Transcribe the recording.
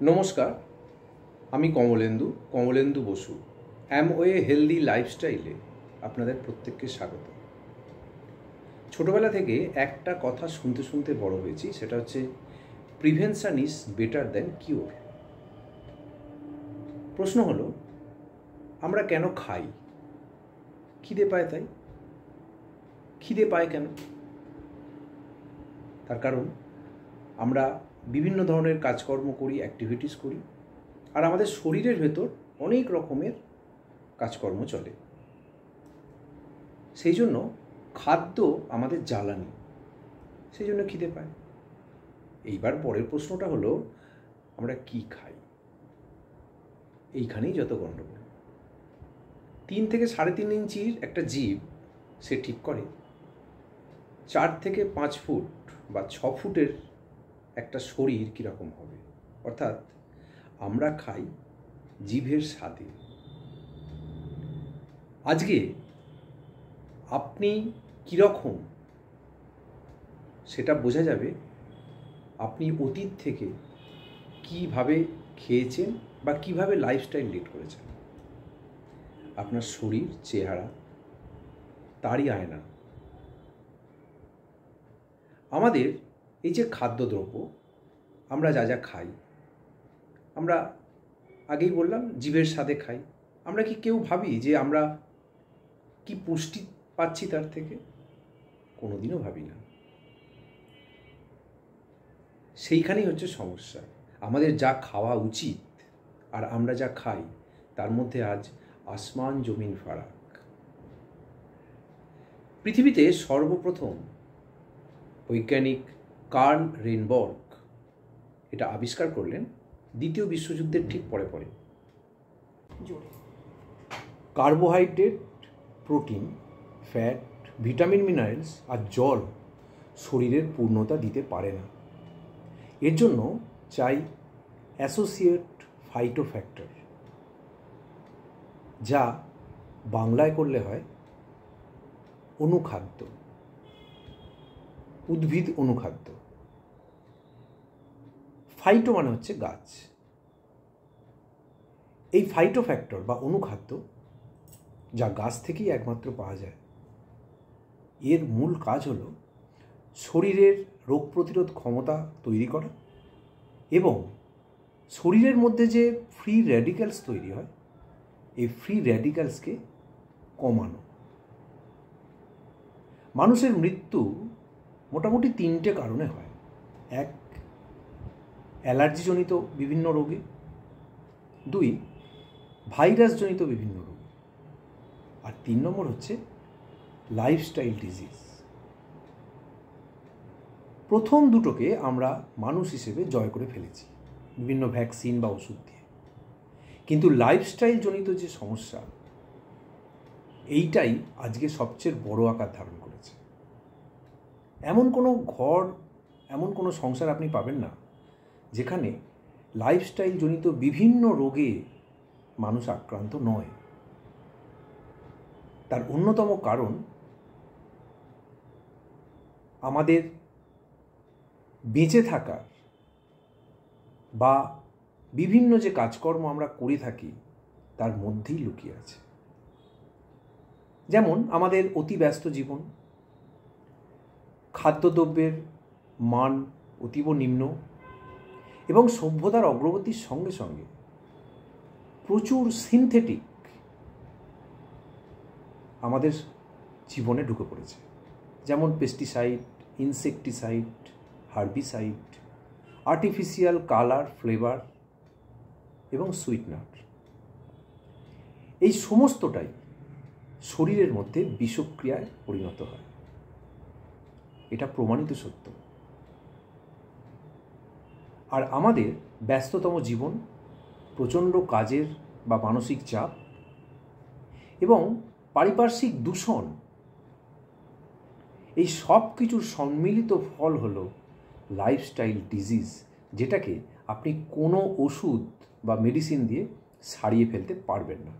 নমস্কার, আমি Kamalendu Basu. Amway healthy লাইফস্টাইলে আপনাদের প্রত্যেককে স্বাগত। ছোটবেলা থেকে একটা কথা শুনতে শুনতে বড় হয়েছি, সেটা হচ্ছে prevention is better than cure. প্রশ্ন হলো, আমরা কেন খাই? খিদে পায় তাই। খিদে পায় কেন? তার কারণ আমরা বিভিন্ন ধরনের কাজকর্ম করি, অ্যাক্টিভিটিস করি, আর আমাদের শরীরের ভেতর অনেক রকমের কাজকর্ম চলে। সেই জন্য খাদ্য আমাদের জ্বালানি, সেই জন্য খিদে পায়। এইবার পরের প্রশ্নটা হলো, আমরা কি খাই? এইখানেই যত গণ্ডগোল। 3 থেকে 3.5 ইঞ্চির একটা জীব সে ঠিক করে 4 থেকে 5 ফুট বা 6 ফুটের একটা শরীর কীরকম হবে। অর্থাৎ আমরা খাই জিভের স্বাদে। আজকে আপনি কীরকম সেটা বোঝা যাবে আপনি অতীত থেকে কিভাবে খেয়েছেন বা কিভাবে লাইফস্টাইল লিড করেছেন। আপনার শরীর, চেহারা তারই আয়না। আমাদের এই যে খাদ্যদ্রব্য, আমরা যা যা খাই, আমরা আগেই বললাম জিভের স্বাদে খাই। আমরা কি কেউ ভাবি যে আমরা কি পুষ্টি পাচ্ছি তার থেকে? কোনোদিনও ভাবি না। সেইখানেই হচ্ছে সমস্যা। আমাদের যা খাওয়া উচিত আর আমরা যা খাই, তার মধ্যে আজ আসমান জমিন ফারাক। পৃথিবীতে সর্বপ্রথম বৈজ্ঞানিক কার্ল রেনবর্গ এটা আবিষ্কার করলেন দ্বিতীয় বিশ্বযুদ্ধের ঠিক পরে পরে। Carbohydrate, protein, fat, vitamin, minerals আর জল শরীরের পূর্ণতা দিতে পারে না। এর জন্য চাই অ্যাসোসিয়েট ফাইটোফ্যাক্টর, যা বাংলায় করলে হয় অনুখাদ্য, উদ্ভিদ অনুখাদ্য। ফাইটো মানে হচ্ছে গাছ। এই ফাইটোফ্যাক্টর বা অনুখাদ্য যা গাছ থেকেই একমাত্র পাওয়া যায়, এর মূল কাজ হলো শরীরের রোগ প্রতিরোধ ক্ষমতা তৈরি করা এবং শরীরের মধ্যে যে ফ্রি র্যাডিক্যালস তৈরি হয়, এই ফ্রি র্যাডিক্যালসকে কমানো। মানুষের মৃত্যু মোটামুটি 3টে কারণে হয়। 1, অ্যালার্জিজনিত বিভিন্ন রোগে। 2, ভাইরাসজনিত বিভিন্ন রোগে। আর 3 নম্বর হচ্ছে লাইফস্টাইল ডিজিজ। প্রথম দুটোকে আমরা মানুষ হিসেবে জয় করে ফেলেছি বিভিন্ন ভ্যাকসিন বা ওষুধ দিয়ে, কিন্তু লাইফস্টাইল জনিত যে সমস্যা, এইটাই আজকে সবচেয়ে বড় আকার ধারণ করেছে। এমন কোনো ঘর, এমন কোনো সংসার আপনি পাবেন না যেখানে লাইফস্টাইল জনিত বিভিন্ন রোগে মানুষ আক্রান্ত নয়। তার অন্যতম কারণ আমাদের বেঁচে থাকার বা বিভিন্ন যে কাজকর্ম আমরা করে থাকি তার মধ্যেই লুকিয়ে আছে। যেমন আমাদের অতি ব্যস্ত জীবন, খাদ্যদ্রব্যের মান অতীব নিম্ন এবং সভ্যতার অগ্রগতির সঙ্গে সঙ্গে প্রচুর সিনথেটিক আমাদের জীবনে ঢুকে পড়েছে। যেমন pesticide, insecticide, herbicide, artificial colour, flavour এবং সুইটনার। এই সমস্তটাই শরীরের মধ্যে বিষক্রিয়ায় পরিণত হয়। এটা প্রমাণিত সত্য। আর আমাদের ব্যস্ততম জীবন, প্রচণ্ড কাজের বা মানসিক চাপ এবং পারিপার্শ্বিক দূষণ, এই সব কিছুর সম্মিলিত ফল হলো লাইফস্টাইল ডিজিজ, যেটাকে আপনি কোনো ওষুধ বা মেডিসিন দিয়ে সারিয়ে ফেলতে পারবেন না।